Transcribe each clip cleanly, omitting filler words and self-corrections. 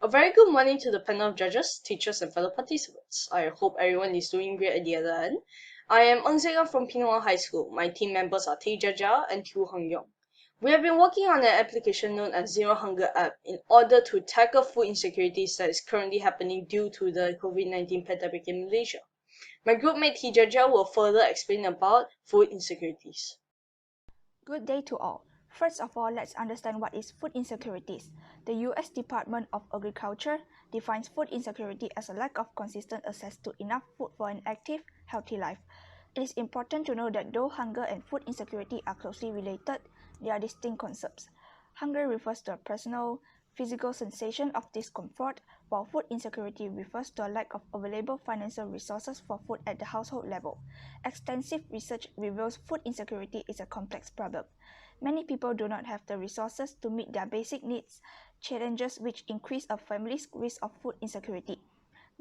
A very good morning to the panel of judges, teachers, and fellow participants. I hope everyone is doing great at the other end. I am Ng Seng from Pinoy High School. My team members are Tay Jaja and Tu Hong Yong. We have been working on an application known as Zero Hunger App in order to tackle food insecurities that is currently happening due to the COVID-19 pandemic in Malaysia. My groupmate Tay Jaja will further explain about food insecurities. Good day to all. First of all, let's understand what is food insecurities. The US Department of Agriculture defines food insecurity as a lack of consistent access to enough food for an active, healthy life. It is important to know that though hunger and food insecurity are closely related, they are distinct concepts. Hunger refers to a personal, physical sensation of discomfort, while food insecurity refers to a lack of available financial resources for food at the household level. Extensive research reveals food insecurity is a complex problem. Many people do not have the resources to meet their basic needs, challenges which increase a family's risk of food insecurity.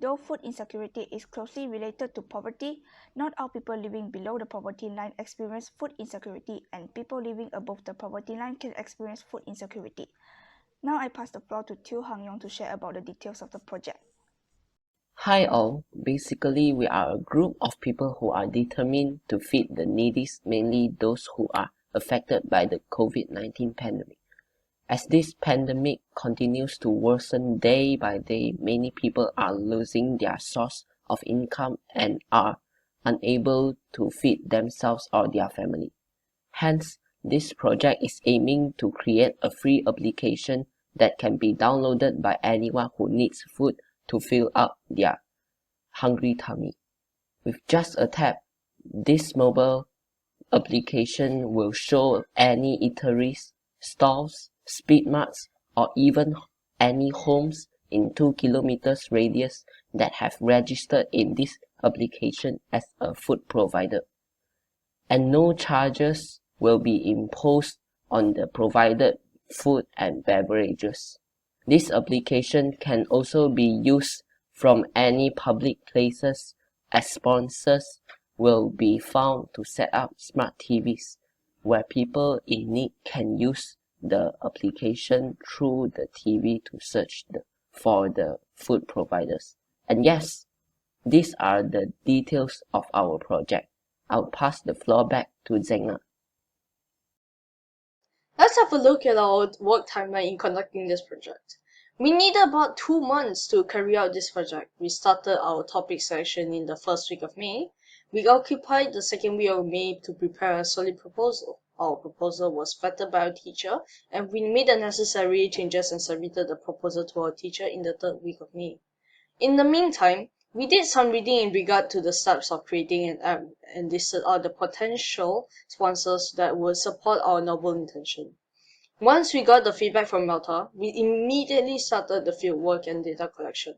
Though food insecurity is closely related to poverty, not all people living below the poverty line experience food insecurity, and people living above the poverty line can experience food insecurity. Now I pass the floor to Tu Hang Yong to share about the details of the project. Hi all, basically we are a group of people who are determined to feed the neediest, mainly those who are affected by the COVID-19 pandemic. As this pandemic continues to worsen day by day, many people are losing their source of income and are unable to feed themselves or their family. Hence, this project is aiming to create a free application that can be downloaded by anyone who needs food to fill up their hungry tummy. With just a tap, this mobile application will show any eateries, stalls, speed marts, or even any homes in 2 kilometers radius that have registered in this application as a food provider. And no charges will be imposed on the provided food and beverages. This application can also be used from any public places, as sponsors will be found to set up smart TVs where people in need can use the application through the TV to search for the food providers. And yes, these are the details of our project. I'll pass the floor back to Zengna. Let's have a look at our work timeline in conducting this project. We needed about 2 months to carry out this project. We started our topic selection in the first week of May. We occupied the second week of May to prepare a solid proposal. Our proposal was vetted by our teacher, and we made the necessary changes and submitted the proposal to our teacher in the third week of May. In the meantime, we did some reading in regard to the steps of creating an app and listed out the potential sponsors that would support our noble intention. Once we got the feedback from Malta, we immediately started the fieldwork and data collection.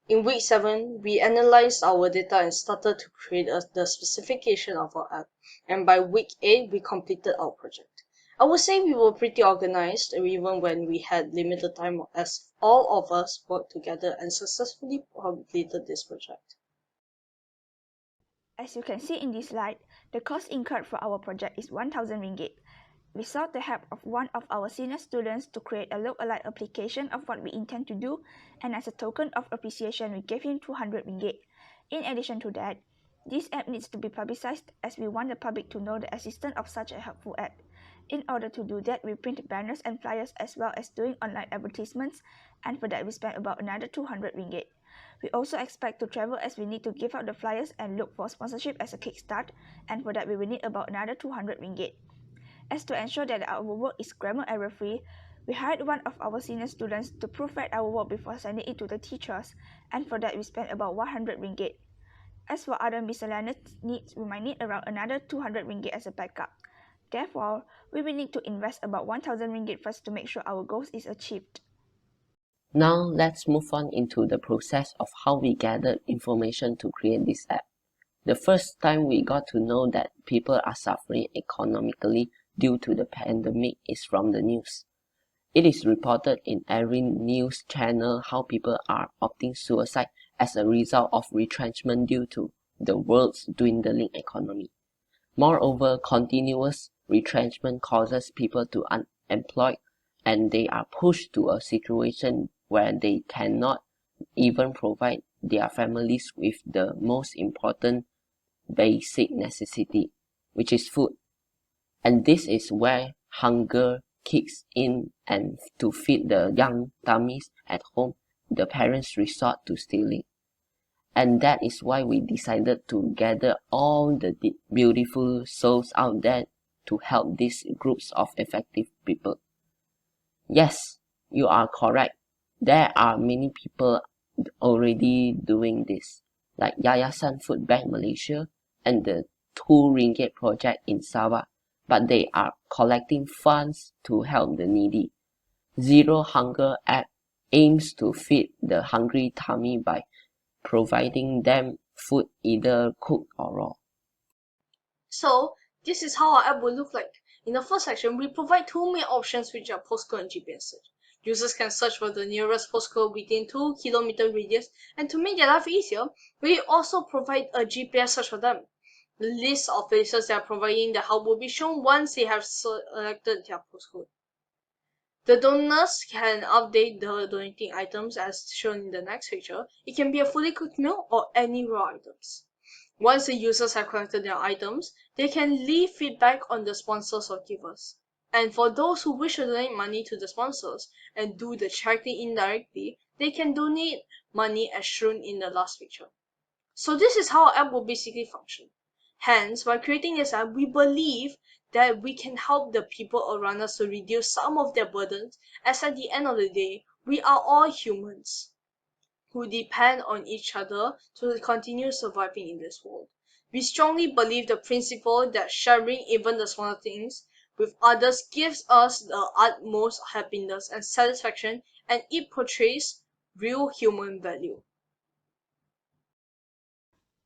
In week 7, we analyzed our data and started to create the specification of our app, and by week 8, we completed our project. I would say we were pretty organized even when we had limited time, as all of us worked together and successfully completed this project. As you can see in this slide, the cost incurred for our project is 1,000 ringgit. We sought the help of one of our senior students to create a look-alike application of what we intend to do, and as a token of appreciation, we gave him 200 ringgit. In addition to that, this app needs to be publicized as we want the public to know the existence of such a helpful app. In order to do that, we print banners and flyers as well as doing online advertisements, and for that we spent about another 200 ringgit. We also expect to travel as we need to give out the flyers and look for sponsorship as a kickstart, and for that we will need about another 200 ringgit. As to ensure that our work is grammar error-free, we hired one of our senior students to proofread our work before sending it to the teachers, and for that we spent about 100 ringgit. As for other miscellaneous needs, we might need around another 200 ringgit as a backup. Therefore, we will need to invest about 1,000 ringgit first to make sure our goals is achieved. Now let's move on into the process of how we gathered information to create this app. The first time we got to know that people are suffering economically due to the pandemic is from the news. It is reported in every news channel how people are opting suicide as a result of retrenchment due to the world's dwindling economy. Moreover, continuous retrenchment causes people to unemployed, and they are pushed to a situation where they cannot even provide their families with the most important basic necessity, which is food. And this is where hunger kicks in, and to feed the young tummies at home, the parents resort to stealing. And that is why we decided to gather all the beautiful souls out there to help these groups of affected people. Yes, you are correct. There are many people already doing this, like Yayasan Food Bank Malaysia and the 2 Ringgit project in Sabah, but they are collecting funds to help the needy. Zero Hunger app aims to feed the hungry tummy by providing them food either cooked or raw. So this is how our app will look like. In the first section, we provide two main options, which are postcode and GPS search. Users can search for the nearest postcode within 2 kilometer radius, and to make their life easier, we also provide a GPS search for them. The list of places that are providing the help will be shown once they have selected their postcode. The donors can update the donating items as shown in the next picture. It can be a fully cooked meal or any raw items. Once the users have collected their items, they can leave feedback on the sponsors or givers. And for those who wish to donate money to the sponsors and do the charity indirectly, they can donate money as shown in the last picture. So this is how our app will basically function. Hence, by creating this app, we believe that we can help the people around us to reduce some of their burdens, as at the end of the day, we are all humans who depend on each other to continue surviving in this world. We strongly believe the principle that sharing even the smaller things with others gives us the utmost happiness and satisfaction, and it portrays real human value.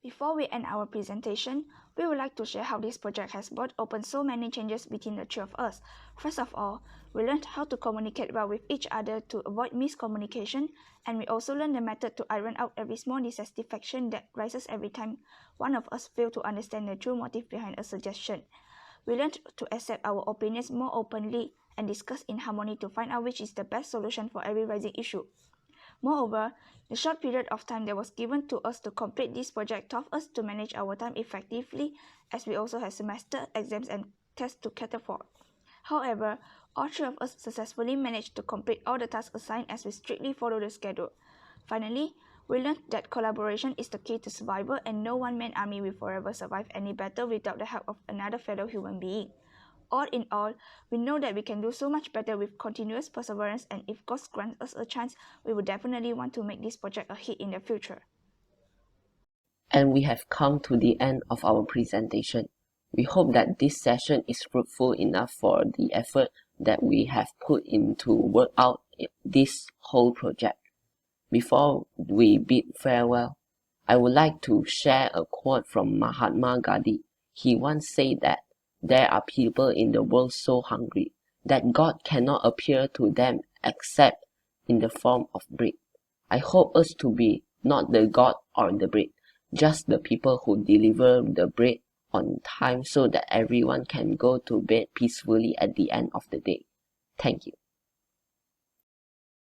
Before we end our presentation, we would like to share how this project has brought open so many changes between the three of us. First of all, we learned how to communicate well with each other to avoid miscommunication, and we also learned the method to iron out every small dissatisfaction that rises every time one of us fails to understand the true motive behind a suggestion. We learned to accept our opinions more openly and discuss in harmony to find out which is the best solution for every rising issue. Moreover, the short period of time that was given to us to complete this project taught us to manage our time effectively, as we also had semester exams and tests to cater for. However, all three of us successfully managed to complete all the tasks assigned as we strictly followed the schedule. Finally, we learned that collaboration is the key to survival, and no one-man army will forever survive any battle without the help of another fellow human being. All in all, we know that we can do so much better with continuous perseverance, and if God grants us a chance, we will definitely want to make this project a hit in the future. And we have come to the end of our presentation. We hope that this session is fruitful enough for the effort that we have put into work out this whole project. Before we bid farewell, I would like to share a quote from Mahatma Gandhi. He once said that there are people in the world so hungry that God cannot appear to them except in the form of bread. I hope us to be not the God or the bread, just the people who deliver the bread on time so that everyone can go to bed peacefully at the end of the day. Thank you.